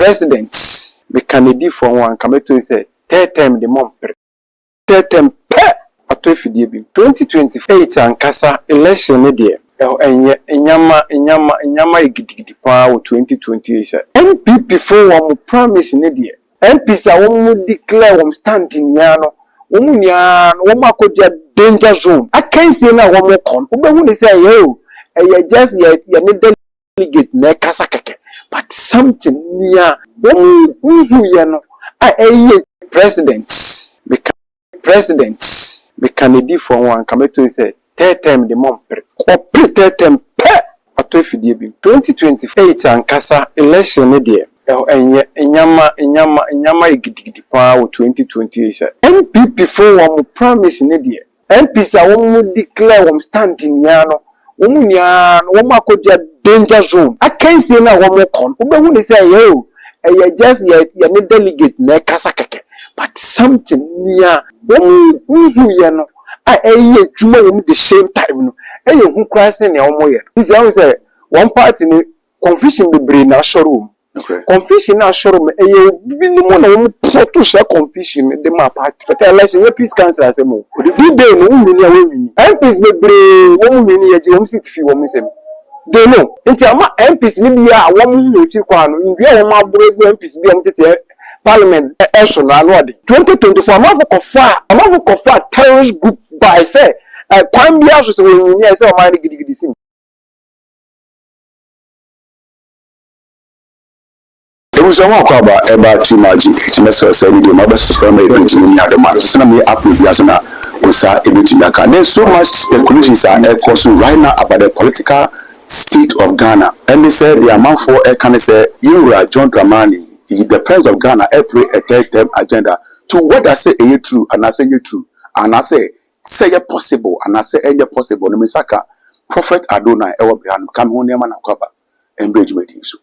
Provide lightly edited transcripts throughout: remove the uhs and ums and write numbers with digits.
president me Kennedy for one come to say third time the month third time ato fidie bi 2028 ankasa election ne de enyama igidi pa 2028 MPP for one promise ne de MPs a won declare won stand in yano won nya won makoja danger zone akansie na won kon obehu ne say yo just ya ne delegate na kasa keke but something near who ye no president me Kennedy for one come to say third time the month or third time ato fidie bi 2028 ankasa election ne de enyama igidi pa 2028 MPP for one promise ne de MPs a won declare won stand in yano won nya won makoja danger zone akansie na won kon obehu ne say yo just ya ne delegate na kasa keke but something near who ye no juma won the same time no who crisis na omo ye this is say one party ni confusion be brain na showroom confusion na showroom minimum na won to share confusion the ma party for election ye peace council asemo the day no mini awemi MPs be brain won mini ye won sit fi won sem they know nti ama MPs ni bia won mu chi kwa no ndua won aburo MPs bia mtete parliament election na no de 2024 amafu kofa terrorist group by say kwan bia so se won ni say o man gidigidi sim Someone call about too much. It must say the mother from a bit in the other man. Some up with Yasana was a bit in the There's so much speculations are causing right now about the political state of Ghana. And they said the amount for a can say you are John Dramani, the president of Ghana, play a third term agenda to what I say a true and I say you true. And I say it possible and I say any possible. No Misaka Prophet Adonai ever behind come home near Manakaba and bridge meetings.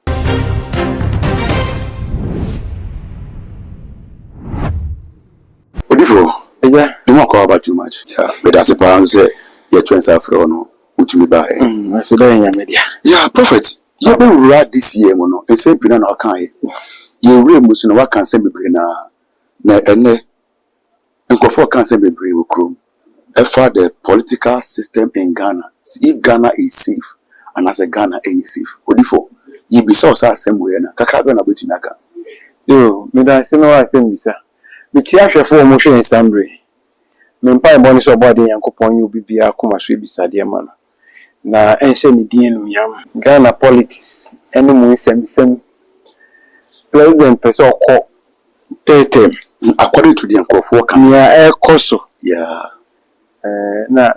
Yeah, you won't call about too much. Yeah, but that's a pound say you're trying to for no, which me buy. I said, media. Yeah, prophet. You been right this year, mono, and same pin on our kind. You real Muslim, what can send me bring na and for can send me bring chrome. For the political system in Ghana, if Ghana is safe, and as a Ghana is safe, what if you be so same way na kakaba na betinaka. Yo, me da se no asem bisa. Me tia hwefo mo hwe ensambre. Me mpa eboni so body yankopon yu bibia akoma so ebisade ma no. Na enhye ni din no yam. Ghana politics ene mu nsem. President person okọ tete according to the Nkrofo kan ya ekoso. Yeah. Na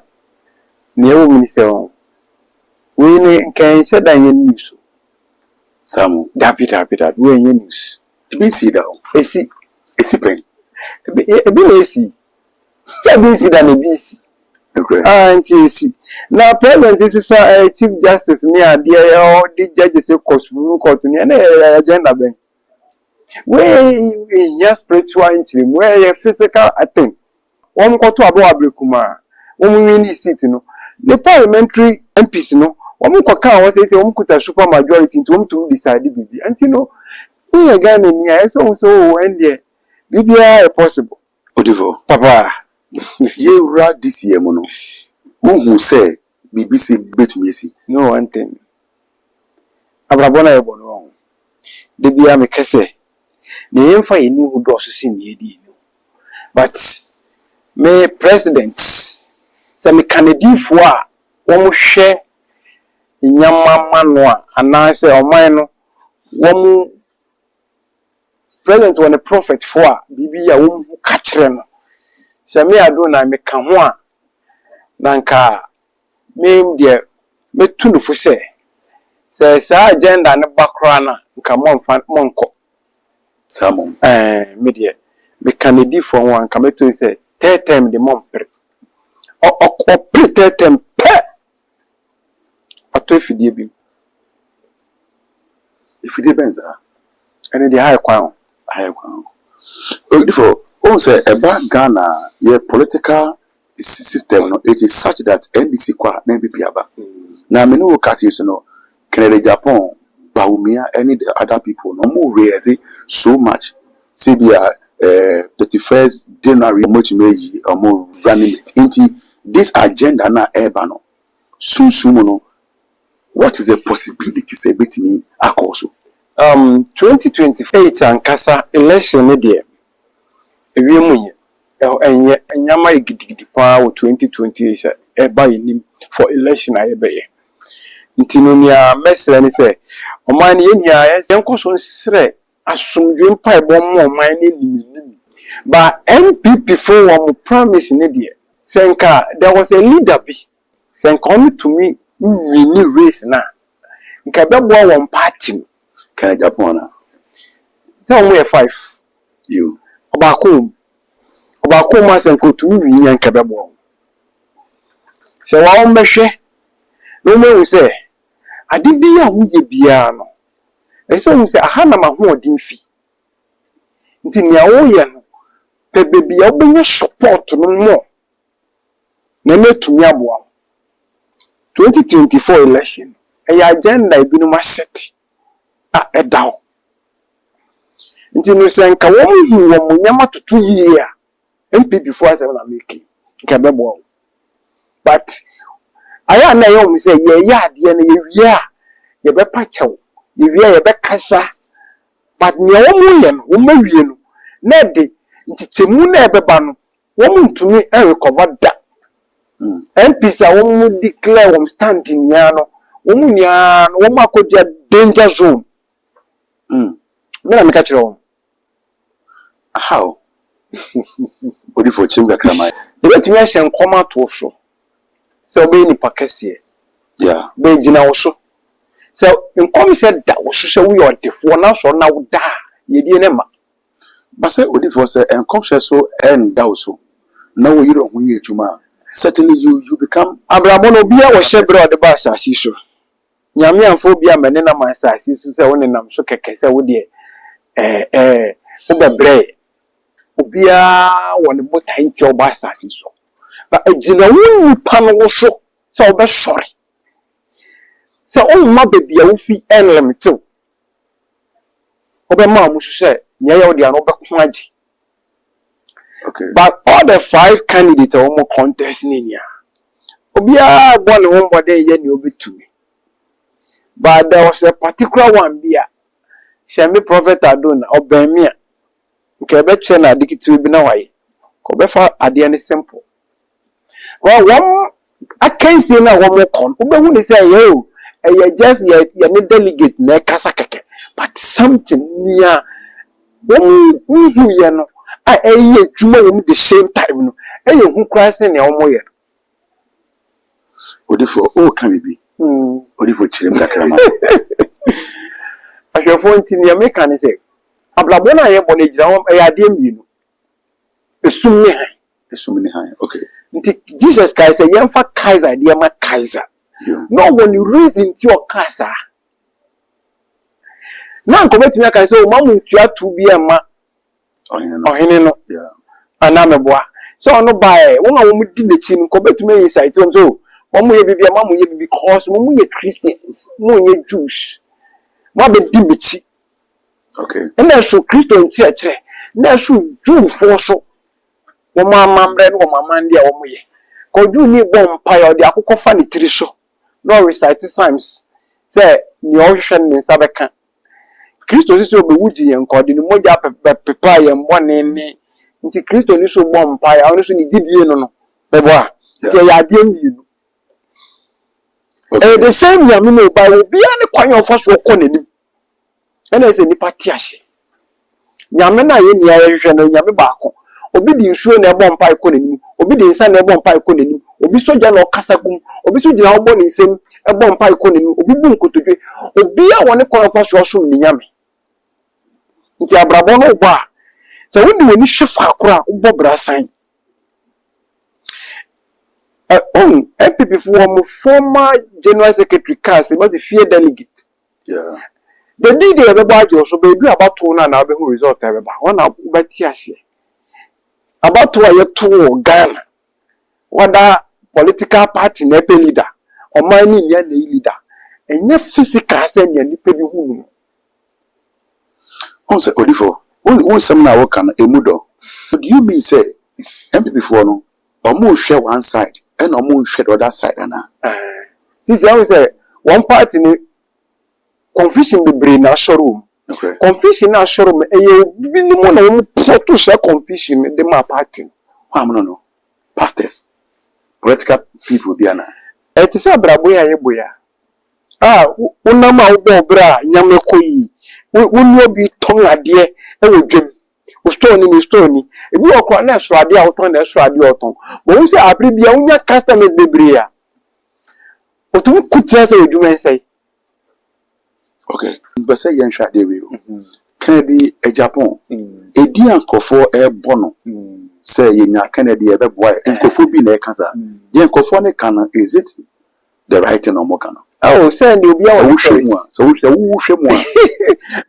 newo minister on. We ni kan she dan yen news. Samu David we yen news. Be see down. Esi pen. Ebi na esi. Se bi si da na bi si. Okay. Anti esi. Na president is chief justice ni ade all the judges say court ni na agenda ben. We ya spiritual entry, we physical thing. Won ko to abo abrekuma. Won win the seat no. The parliamentary MPs no. Won ko kan won say won kuta super majority to won to decide bibi. Anti no. We are Ghana ni so when there bibia possible. Odivo. Papa. Ye ra this year mono. Who say BBC betumi esi. No one thing. Abrabona ebo no. De bia me kese. Ne yemfa yeni hu do so sin ye di no. But me president say me Kennedy fo a wo hwe nyamama no a anase oman no wo president when a prophet for bibi ya wo kachire no se me Adonai me ka ho a nanka me de me tunu fo se sa agenda ne bakra na nka monko Samu me de me Kennedy for one ka me to say third time the month o third time ato fidie bi ifidie benza ene de high kwan Therefore, also about Ghana, your political system, no, it is such that NDC kwa NBP aba. Na menu kasi no Canada Japan Baumia, any the other people, no more realize so much. Say be 31st January, much meji or more running it into this agenda na ebano. Soon, what is the possibility? Say bit me akoso. 2028 and Kasa election media. Ewiemu enye enyama igidi pa 2020 is eba yinim for election ayebe. Ntino nia mesre ni se oman ye nia yenkoso nsre asomdwe mpa ebom oman ni nim. But NPP for one promise ni de. Senka there was a leader be. Senka only to me win race na. Nka bebo one party. Can I Japan? So we 5. You. Obako ma senko to me win nka bebo. Se wa on behwe. No me say ade bia wo ye bia no. E se wo say aha na ma ho odin fi. Nti nia wo ye no pe bia wo benye support no mo. Na metumi aboa. 2024 election. E agenda ibinu ma set. Edao. Nti no senka wo hu wo nyama tutu yie a MP before I say na make. Nka bebo. But aya na yo mi say ye ya ade na ye wie a ye be pachew ye wie ye be kasa but ne wo mu ye no wo ma wie no na de ntichemu na ebeba no wo mu ntumi recover da MPs a wo mu declare wo stand in ya no wo mu nya no wo makodia danger zone me na me ka kire wo How? Odi for chimga krama. Ye betumi a hye nkoma to so so be ni pakese Yeah. be gina wo so so nkom se da wo so we odefo na so na wo da ye die ne ma But say odi for say enkomhwe so end da so. Na wo yiro ho ye adwuma. Certainly you become abramo no bia wo hyebre ode ba asasi so nyame amfo bia mene na man asasi so se wo ne nam so keke se wo de wo bebre obia wo ne botai nti wo ba asasi so ba agina wo nipa no wo so se wo be sori se o ma bebia wo fi enlemtew wo be ma mu se nya ya wo de ano be ko agi. okay. But all the 5 candidates are more contest niya. Obia one body ye ni obetu. But there was a particular one bia. Shemi Prophet Adona obemia. Nke be che na dikitu bi na waye. Ko be fa ade ne simple. Well, one I can say na one more con. Obehu ni say yo, just ye ni delegate na kasa keke. But something near who ye no juma the same time no who Christ na omo ye Odi for can be odi for chirem kakrama. Ahwefo ntini ya make an say ablabo na ye bone gira won ade mienu esum ni han Okay. nti Jesus Christ say yemfa Kaiser de ma Kaiser no when you raise into your casa na nkometumi aka say o mamu ntua tu bi ema ohene no yeah anameboa so no buy won a wo mu di nechi nko betumi insight so won mu ye bibia mamu ye bibi cause mo mu ye Christians mo ye Jews mo be di mechi. okay. Na so Kristo ntiakire na so Jew fo so wo mamambre no mamande a wo mu ye ko Jew ni bom pa ya de akokofa ne tiri so no recite psalms say ni o hwehwe ne sabeka Kristo sisi obewuji yen ko de moja pepa yen bone ne nti Kristo ni so bom pa ya oni so ni gidie no bebo a je ya de mienu the same yam no ba obi an kwan of so ko nanim ena se nipa tiahye nyame na ye nia hwehwe no nyame baako obi di nsuo na ebom pa ko nanim obi di nsa na ebom pa ko nanim obi soja na okasa gum obi so gina obo ni nsem ebom pa ko nanim obi bu nkotodwe obi a woni kwan of so ni nyame nti abrabo no ba se wodi woni hwefa akora wo brasan MPP for former general secretary cast was the fear delegate. Yeah. The day they ever bought you so baby about 2 now be who result ever one about tiasi about 2 year 2 Ghana whether political party nepe leader or mining leader and your physical send your nipa bi hu. On say odifo. Won some na work an emudo. So do you mean say MP before no? Omo share one side and omo share the other side ana. This I say one part in confusion be brain na showroom. Okay. Confusion na showroom e bi ni mo na wo to share confusion the ma party. Why no? Pastors. Political people be ana. E ti say brabo ya ye boya. Unam a wo bra nyame koyi. Wonu obi ton ade e wo dwem. O store ni. Ebi okwa na so ade a wo ton na so ade o ton. Bo wo say abri bia unya customers bebre a. O to kutia say odwuma say. Okay. But say yen hwa de we o. Kennedy e Japan. Edi ankofo e bono. Say yenya Kennedy e beboa ankofo bi na e kasa. Yen ankofo ne kana is it the right thing or more kana? Oh, say the obi a so who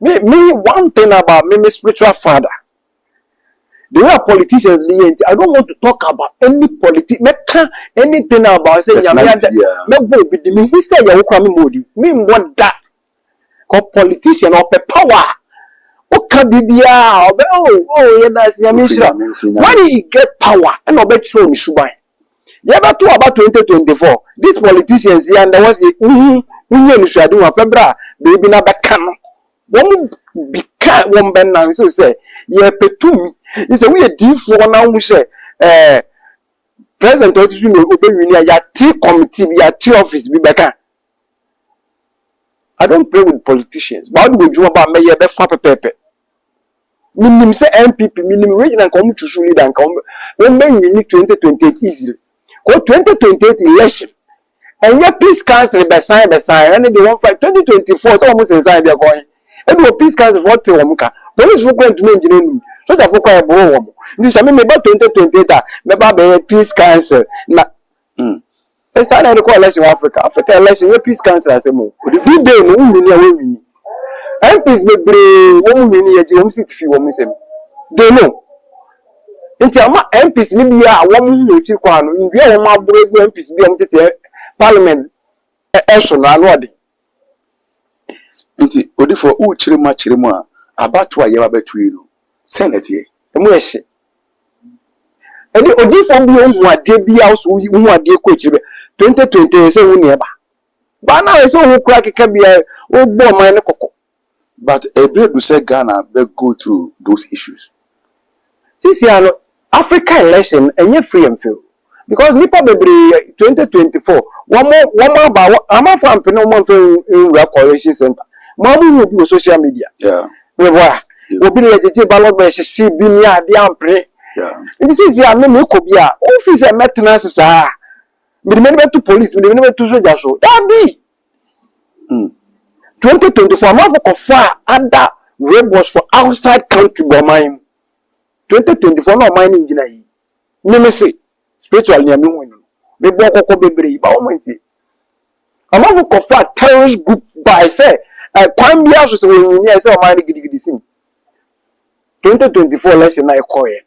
me one thing about me spiritual father. The way politicians I don't want to talk about any anything about say me go be me who say you kwa me modi. Me want that. Cause politician or power. Oka bibia oh that's when he get power and obe throw ni shuban. You ever talk about 2024? These politicians here and the ones we should do a febra baby na bakano. One become one ben now so say ye petum. You say we a deep for now we say President Otishu no obe ya tea committee ya tea office be beka. I don't play with politicians. But how do we do about me ye be fa pepe? Minim say MPP minim regional come to leader and come when we need 2028 easily. Go 2028 election. And your peace council be sign and they want fight 2024 so almost inside they are going. And the peace council for te womuka. Police for going to me engineer. So that for kwa bo womu. This I mean about 2028 me ba be peace council na It's not the election Africa. Africa election your peace council as a move. The day no win MPs be brave woman win ye jom sit fi woman sem. They know. Nti ama MPs ni bia awom no chi kwa no bia wo ma bregu MPs bia mtete parliament eso na no ade. Nti odifo u chire mu a abatu a ye ba batu yi no senate ye emu ehye. Edi odifo bi hu ade bia so hu ade ko chire 2020 say hu ne ba. Ba na say hu kura keka bia o bo man ne kokko. But every do say Ghana be go through those issues. Sisi ano Africa election enye free and fair because nipa bebre 2024 one more ba ama for ampene one for coalition center mamu no social media we boy obi le jeje ballot be hye bi ni ade ampene nti sisi ano me ko bia office maintenance sa me be to police me be to soldier so that be 2024 ama for kofa other rebels for outside country go mine 2024 no mine engine yi me say spiritual ni ame hu no me bo kokko bebre ba o menti ama for kofa terrorist group by say kwan bia so say we ni say o mine gidigidi sim 2024 election na ekoye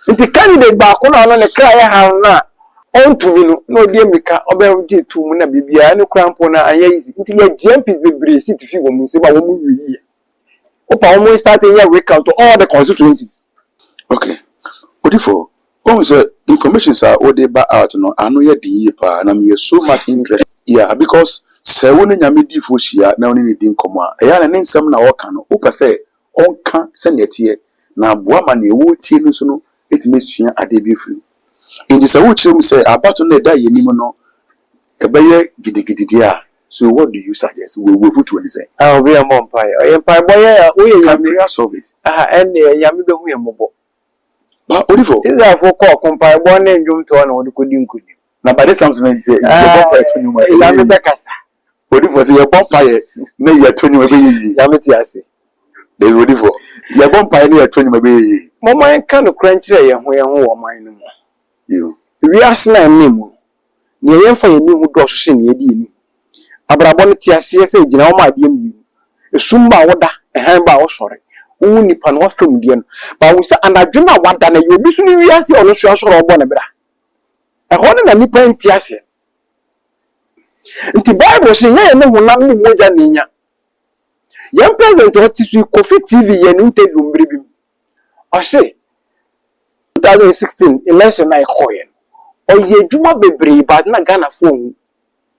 nti candidate ba ko na ne kra ya ha na on to me no die mika obe je tu mu na bibia ne krampo na anya easy nti ye GMPs bebre sit fi wo mu se ba wo mu wi Opa almost starting here recount to all the constituencies. Okay. Odifo, when say informations are all they ba out no, I know you di pa na me so much interest. Yeah, because se woni nyame di fo hia na woni di nkomo a. Ya na ne nsam na wo ka no. Opa say on ka se netie na boa ma ne wo tie no so no etime sua ade bi firi. Inji se wo kire mu say abato na da ye nim no ebeye gidigidi dia. So what do you suggest? We will foot when say. I'll be a vampire. Empire boy, we can solve it. And Yami be who mobo. But Odifo, is there for call compare one name you to one or the coding could you? Now by this something you say, Yami Becassa. Odifo say your vampire, may you turn you away. Yamitiasi. They Odifo, your vampire near turn you away. Mamma kind of crunch where who are mine. You. We are slam name. Near for a new dosh in Yedin. Abrabon tiasie se gina o ma de mi esumba woda ehanba wo sore wo nipa no afam de no ba wo se anadwena wada na yobi su ni wiase ono so soro obo na bra e ho na nipa ntiasie Nti Bible say ye ne honam ne moja ne nya. Yan president o ti su Kofi TV ye no interview mbere bi. O say 2016 election na ikoye. O ye djuma bebre ba na Ghana phone.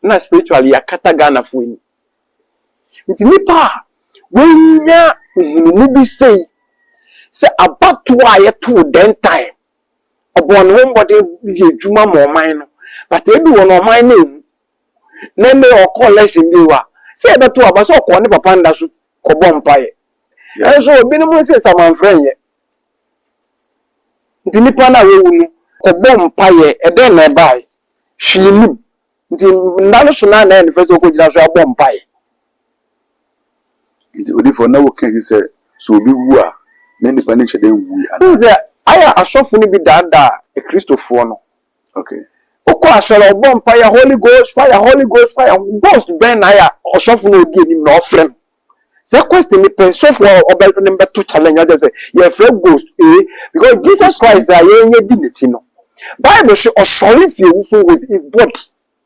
Na spiritually yakata Ghana phone. Nti nipa wenya nhunu bi say about why to den time. Obon homebody ye djuma mo man no. But ebi won o man na neme o call election bi wa. Say that to aba so ko ne papa nda so ko bom paye. So obi no mo say saman friend ye. Nti nipa na we wu no ko bom paye e den na bai. Hwinim. Nti ndalo so na na first ko gina so abom paye. Nti odi for na wo kan say so obi wu a na nipa ne chede wu ana. Nti aya asofo ni bi dada e Christopher no. Okay. Oko asoro bom paye Holy Ghost fire ghost ben na ya asofo no odi enim na ofrem. Say question me person for obel number 2 challenge I just say your friend ghost because Jesus Christ yenye dignity no. Bible say osori fi ewu with his body.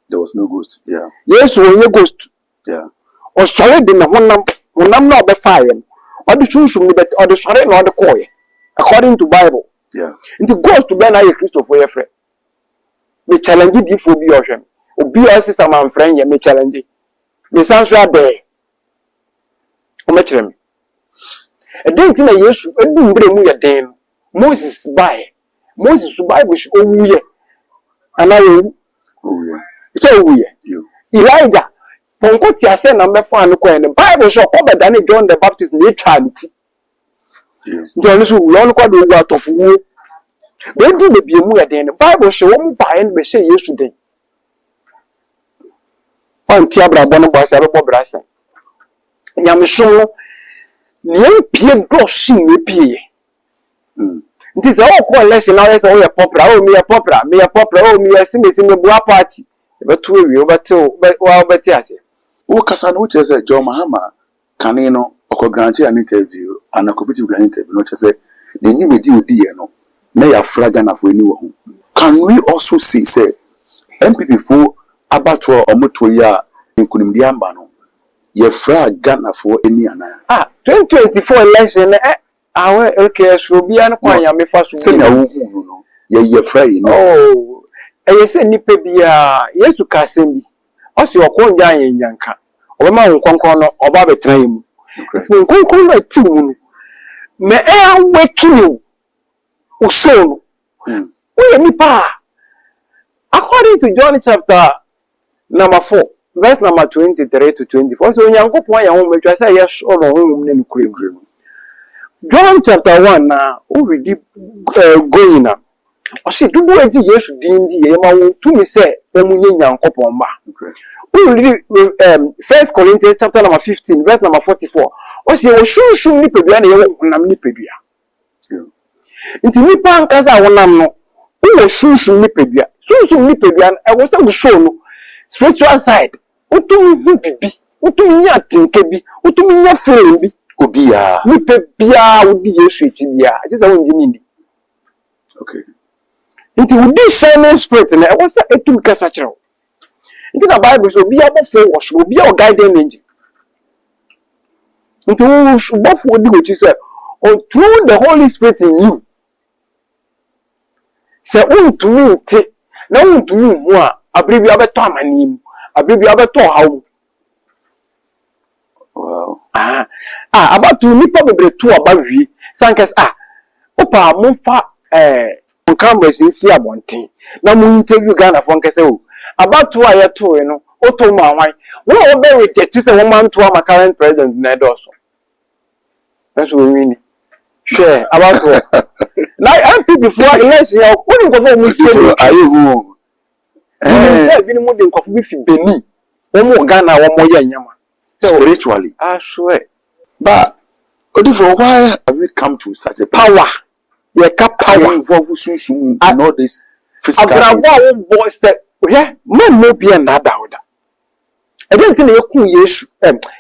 There was no ghost. Yeah. Yes, yenye ghost. Yeah. Osori de na honam na obefa ye. Odi sunsun ni bet odi sori na odi koye. According to Bible. Yeah. Into ghost to be na ye Christopher your friend. Me challenge di fo bi ohwem. Obi o sisa man friend ye me challenge. Me sanso ade. O me kire me. E den ti na Yesu edu mbre mu ye den. Moses bai. Moses Bible shi owuye. Ana we. Oh yeah. It's owuye. You. Elijah. Ponko ti ase na mefo an ko en. Bible shi ko be dan John the Baptist na eternity. Yeah. John so wo on ko do wu atofu. Be du be biemu ye den. Bible shi wo mu bai en be she Yesu den. On ti abrabo no bo se be brasa. Nyamsom no ne pie do shin ne pie. Nti se o ko election na se o ye popular o me ye popular o me ye simesi me bua party e beto ewi o beto wa beti ase Wo kasa no che say John Mahama kane no okọ grant an interview an competitive grant interview no che say na ni medi odi ye no na ya fraga na fo ni wo ho. Can we also say MPP for abato omoto ya nkunimdi amba no ye fraga na fo eni ana 2024 election awe okay so bia no kwanya me fa so se na wo hu no ye frai no eye se nipa bia Yesu ka sem bi o se okonja yanyanka obema nkonkon no oba betran yi mu nkonkon na ti mu no me awakening o show no we nipa according to John chapter number 4 verse number 23 to 24 so nyankopon ya ho metwa say yes o no ho ne kure John chapter 1 na o read going na o say dubu eji Yesu din di ye ma won tumi say omunye nyankopon ba o read 1 Corinthians chapter number 15 verse number 44 o say o shunshun ni pedua na ye wonam ni pedua nti ni pan kasa wonam no o shunshun ni pedua ni pedua e wo say wo show no spiritual side o tumi bibi o tumi nya tinke bi o tumi nya feeling bi obia ni pe bia odi Yesu echi bia just won gini ndi okay nti odi shining spirit na e wasa etum kasa kiro nti na Bible so bia bofo wo so bia o guiding angel nti wo bofo odi go chi say through the Holy Spirit in you say untumi nti na untumi hu a abrebi abeto amanim abrebi abeto hawo. Wow. About to nipa bebre tu abawi sankas opa monfa cameras nsi abonten na mu interview Ghana for nkese o about to aye to no oto ma hwan wo o be reject say wo man to am current president na edoso that's we win share about to na MP before election ya woni ko fo mu sie aye hu say bi ni mu de nkofo bi fi Benin wo mu Ghana wo mo ye nyama spiritually. I swear. But why have we come to such a power? You cap power involved in all this physical. Boy said, yeah, man no be another order. I didn't think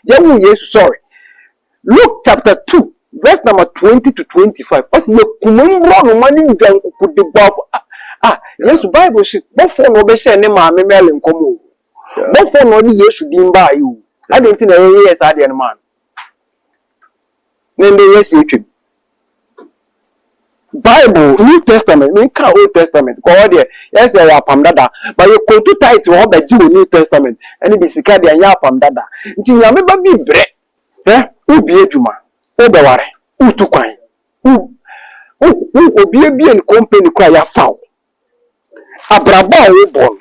you sorry. Luke chapter 2, verse number 20 to 25. What's your kumumro money could be buff? Yes, Bible shit, but for no be share name, I'm a melon come. But for no year should be by you. I don't think yes, I didn't man. Then they yes, you Bible, New Testament, we can't Old Testament. Go there, yes, I am dada. But you go too tight to what the Jew New Testament, and it be sikadi and yapam dada. Until you remember me bread. Eh? Who be a Juma? Who be ware? Who to quine? Who be a company cry a foul? Abraba who born.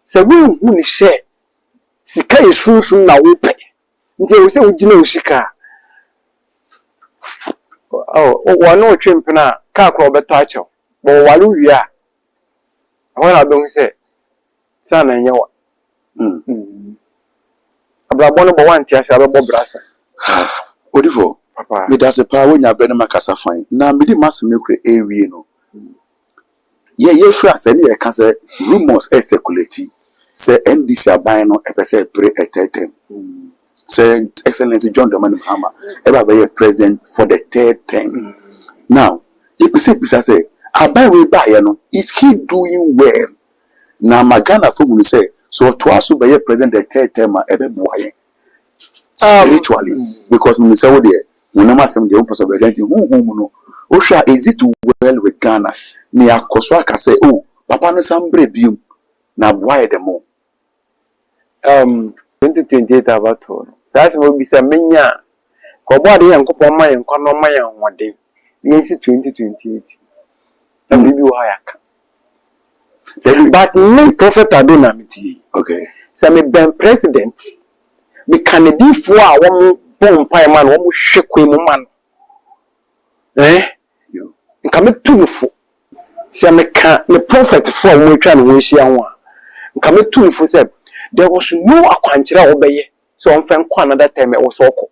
So we who share. Sika is soon now we pay. Until we say we know Sika. Oh, one no chimpina, car club at Tacho. But while we are, when I don't say, son and your Abrabon one tears a rubber brassa. Odifo, Papa, me does a power when you are better Macassa fine. Now, me the mass milk area no. Ye friends, any I can say rumors circulating. Say NDC are buying no episode pre a term. Say Excellency John Dramani Mahama ever be president for the third term. Now, if you say, I buy we buy no, is he doing well? Now Magana for me say, so twice to be president the third term ever boy. Spiritually, because me say what there, we no matter the own possibility. No. Osha is it well with Ghana? Me akoswa ka say, oh, Papa no sambre bium na boy dem mo. 2028 about all. So as will be some mania. Kobadi and Kopoma and Konomaya one day. The 2028. And maybe Wayaka. But no prophet Adonamity. Okay. So me ben president. Me Kennedy for one bomb pie man, one shake man. Eh? You. Come to for. So me can the prophet for we try to wish you one. Come to for say. There was no aquanchira obey, so on fan another time it was oko.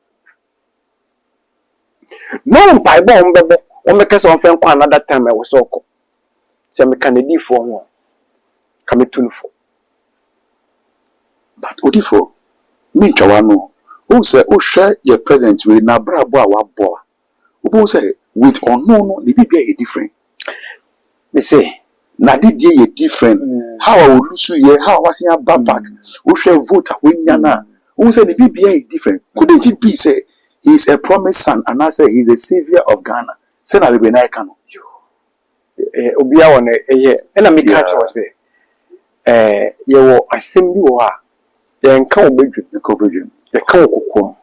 No Bible on bebo, on make us on fan another time it was oko. So me can do for one. Come to for. But Odifo, me chawano. Who say, oh, share your present with na brabo wa boa. Who say, with or no, the be different. Me say. Na did ye different. How I will lose you, how I was in a back. Who shall vote when yana? Who said the BBA different? Couldn't it be say he's a promised son and I say he's a savior of Ghana? Say na be na can. Obia one and I make catch was say you asem bi wo ha ye nka obedwu ye ka okoko.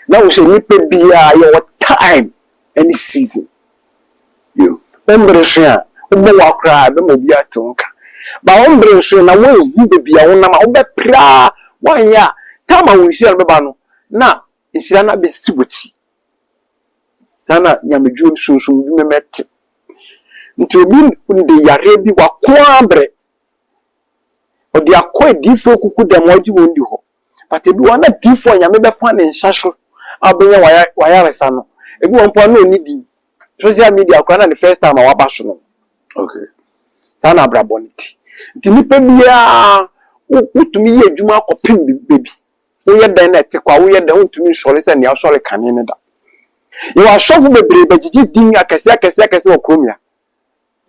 Now we say nipa bia your time any season. You. Embreshia Ubo wakra be mo bia tonka ba ombre so na wo hu be bia wo na ma wo be pra wan ya tama wo hia be ba no na hia na be stibuti sana nyamedwum sunsun du memete nti obi nde yare bi wako ambre odi akọ edifo kuku dem waji wondi ho but ebi wana difo nyame be fa ne nhyaso abenya wayaresa no ebi won po na onidi social media kwa na the first time awaba so no. Okay. Sana abraboniti. Nti nipa bia utumi ye adwuma akopim bebi. Wo ye dan na te kwa wo ye dan utumi sole se ne asole kane ne da. Ye wa shofu bebre begigi din akese okromia.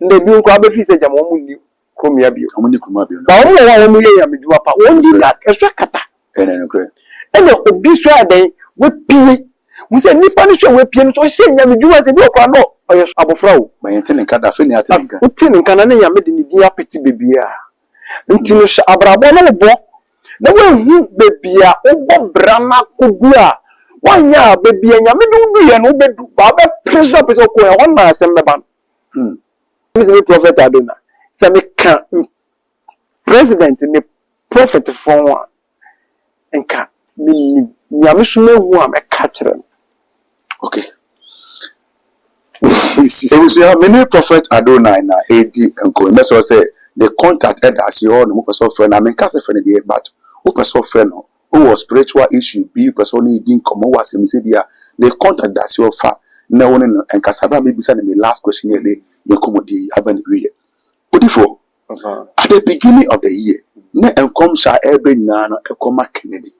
Nde bi nko abefi se jam wo mu kromia bi. Amuni kromia bi. Ba wo mu ye yamedwuma pa. Wo ndi na ehwe kata. No great. Ene obi so adan we pie. We say nipa ni so we pie no so se nyamedwuma se bi okwa no. Oyo abofra wo ma yentene kada fe ne atenka utene kana ne yame de ni dia peti bebia nti no abrabo no bo na we hu bebia wo brana kodua wanya bebia nyame de wu ye no bedu ba be pressure pese ko e won na asem be ban me prophet Adona se me kan president ni prophet for one enka mi nyame so hu am e ka kire. Okay. It was many prophet Adonai na AD and go. That's what say the contact as you all no person friend. I mean, cast a friend there, but who person friend who was spiritual issue be person didn't come over. Say the contact that's your fa. No one and Kasaba maybe send me last question here. You come with the abandoned year. Odifo at the beginning of the year, ne come sha ebe nyana e come Kennedy.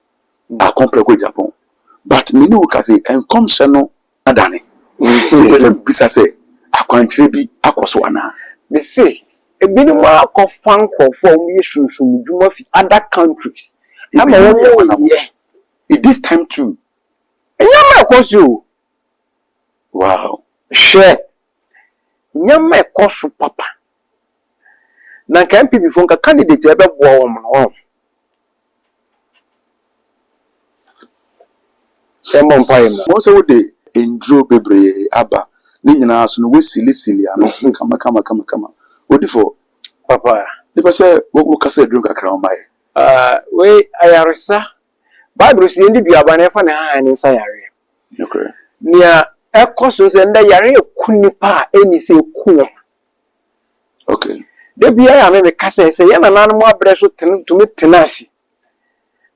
I come pre Japan, but me no can say and come sha no adane. Bisa say akwantre bi akoso ana me say Ebi mo akɔfa nkɔfo mu yɛ sunsun dwuma fi other countries. Ama wɔn yɛ it this time too. Nyama ɛkɔso. Wow. Hwɛ. Nyama ɛkɔso papa. Na nka MP before nka candidate ɛbɛboa wɔn no. Sɛmɔ mpae mu. Wɔn sɛ wode enduro bebree aba ne nyinaa so no wesili ano kama. Odi for Papa. Nipa sɛ wo kasa eduro kakra o mai. We ayaresa. Bible si ndi duaba na ɛfa ne han ne nsa yare. Okay. Nia ɛkɔso sɛ nda yare eku nipa a eni sɛ eku. Okay. De bia ya me kasa sɛ yɛ nanan mo abrɛ so tumi tenasi.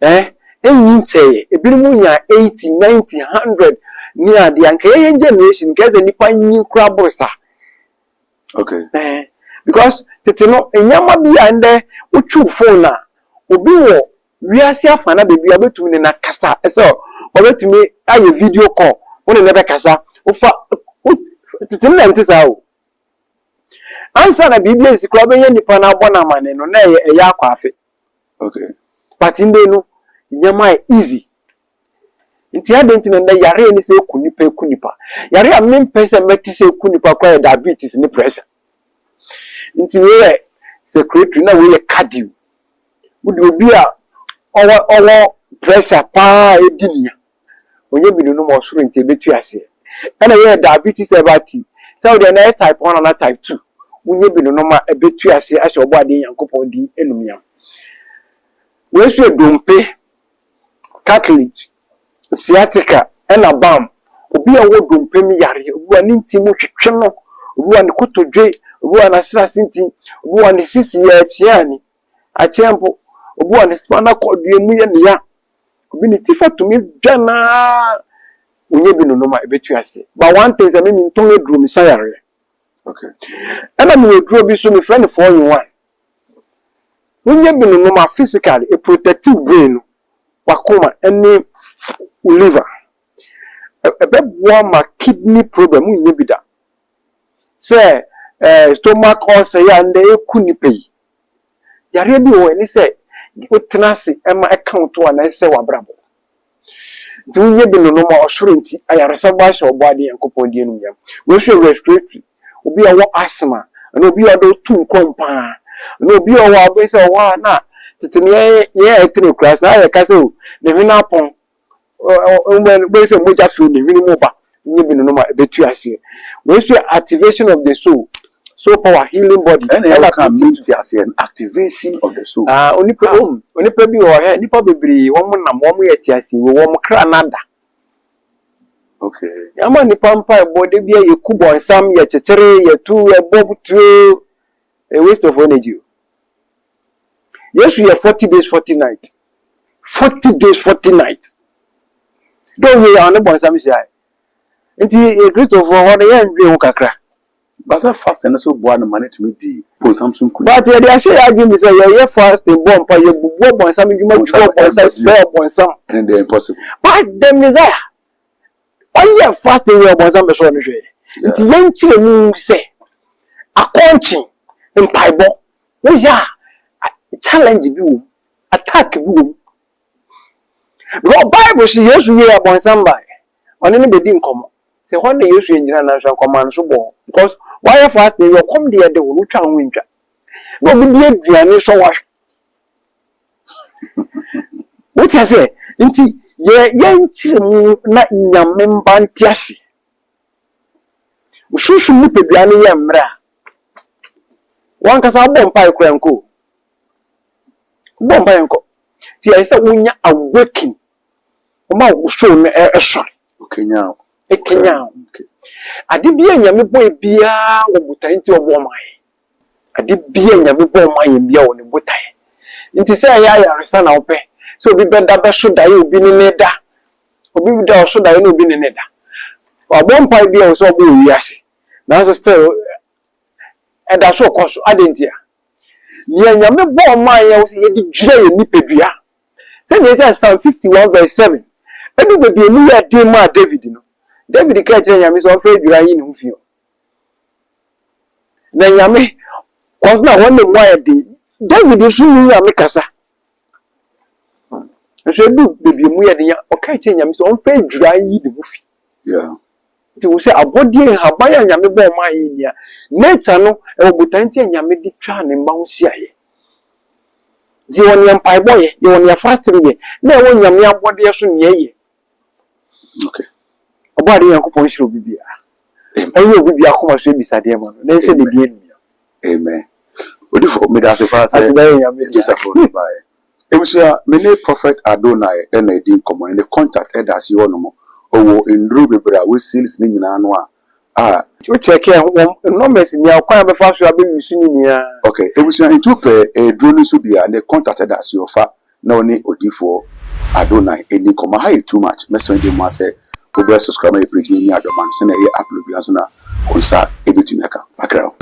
Enyi nkyɛ ebi mu nya 80 90 100 ni ade anka yɛ generation kɛse nipa nyi kura borsa. Okay. Because tete no enyama bia ndɛ utwu phone na obi wɔ wiase afa na bebi abetumi ne na kasa ɛsɛ obetumi aye video call wona ne be kasa ofa tete na ntisa o ansa na bibia nsikura be nipa na abɔ na mane no na ɛyɛ akwafe. Okay. But inde no nyama easy nti adenti na ndɛ yare ni sɛ eku nipa yare a mempe sɛ meti sɛ eku nipa kwa diabetes ni pressure nti we secretary na we cardio would obi a owo pressure pa edinia onye bi no mo soro nti ebetu ase na we diabetes ebati so the na type 1 and type 2 onye bi no ma ebetu ase ahye obo ade yankopon di enumia we so dompe cartilage sciatica and a bam obi a wo dompe mi yare obi ani nti mo twetwe no obi ani kotodwe obi ani asrasinti obi ani sisi ya chiani achempo obi ani spana kodue mu ye ne ya obi ni tifa tumi dwana onye bi no ma ebetu ase but one thing say me nton eduro mi sayare. Okay. Ana me eduro bi so me friend 4 in 1 onye bi no ma physically a protective brain wakoma any liver ebeboa ma kidney problem unye bi da say stomach ulcer ya nda eku nipa yi yare bi wo ni say otenase ema account wa na say wabrabo nti unye bi no ma osoro nti ayaresa ba hye obo ade yankopon die num yam we hwe respiratory obi a wo asthma na obi a do tu kompa na obi a wo abo say wa na titini ye etene class na ya kase o ne hwena pon we say moja fi ne hwini mo ba unye bi no ma ebetu ase we hwe activation of the soul power healing body and can mean an activation of the soul. Onipa bi wo he nipa bebiri wo mo nam wo mo ye tiase wo mo kra nada. Okay. Yama nipa mpa ebo de bia ye kubo nsam ye chechere ye tu ye bobutu a waste of energy. Yes, we are 40 days 40 nights. 40 days 40 nights. Don't we are on the nsam shy. Nti Christopher ho de ye ndwe ho kakra. But that fast and so boy no money to me di po Samsung could. But they say again me say you fast in bomb pa you bubu bon sam djuma juo bon sam and they impossible. But them desire why you fast in your bon sam be so no hwe nti yen kire mu say akonchi mpaibo wo ya challenge bi wo attack bi wo because Bible say yesu we bon sam by oni ne be di nkomo say when the yesu enjina na so command so bo because why fast you come there the wo twa ho ntwa no bi die duane so wa what you say nti ye nkire mu na nyame mba ntiase ushushu mu peduane ye mra wan kasa bom pa ekranko bom pa enko ti ai say wonya awakening o ma wo show na sorry okay now ekenya ade bia nyame boy bia wo butai nti obo mai ade bia nyame boy mai bia wo ne butai nti say ya resa na ope so obi beda be so dai obi ne da obi bi da so dai na obi ne da obo mpai bia wo so obo wiase na so still eda so koso adentia ni nyame boy mai ya wo se ye di jira ye nipedua say ne say Psalm 51 verse 7 edu be bi enu ya de ma David no David ka je nyame so fe dura yi ne hufio na nyame cause na one dem why dey David is you ya mekasa so do baby mu ya dey okay che nyame so on fa dwura yi de bufi yeah ti wo say abodi haban ya nyame bo ma yi nia nature no e obutan ti nyame di twa ne mba ho sia ye di won yam pai boy ye won ya fasting ye na e won nyame abodi so ne ye okay abodi yankopon shiro bibia ayo bibia akoma so bisade ma no na se de die ni amen odifo me da se fa se Jesus for by ebusia me ne prophet Adonai e na edin common the contact edas yo no mo owo ndru bebra we seals ni nyina no a you check here numbers ni akwa be fa so abe misu ni nia okay ebusia into pe drone so bia the contact edas yo fa na oni odifo Adonai eni common high too much message dem ma say go subscribe my page ni Adoman se na e upload bia so na konsa ebetumi aka background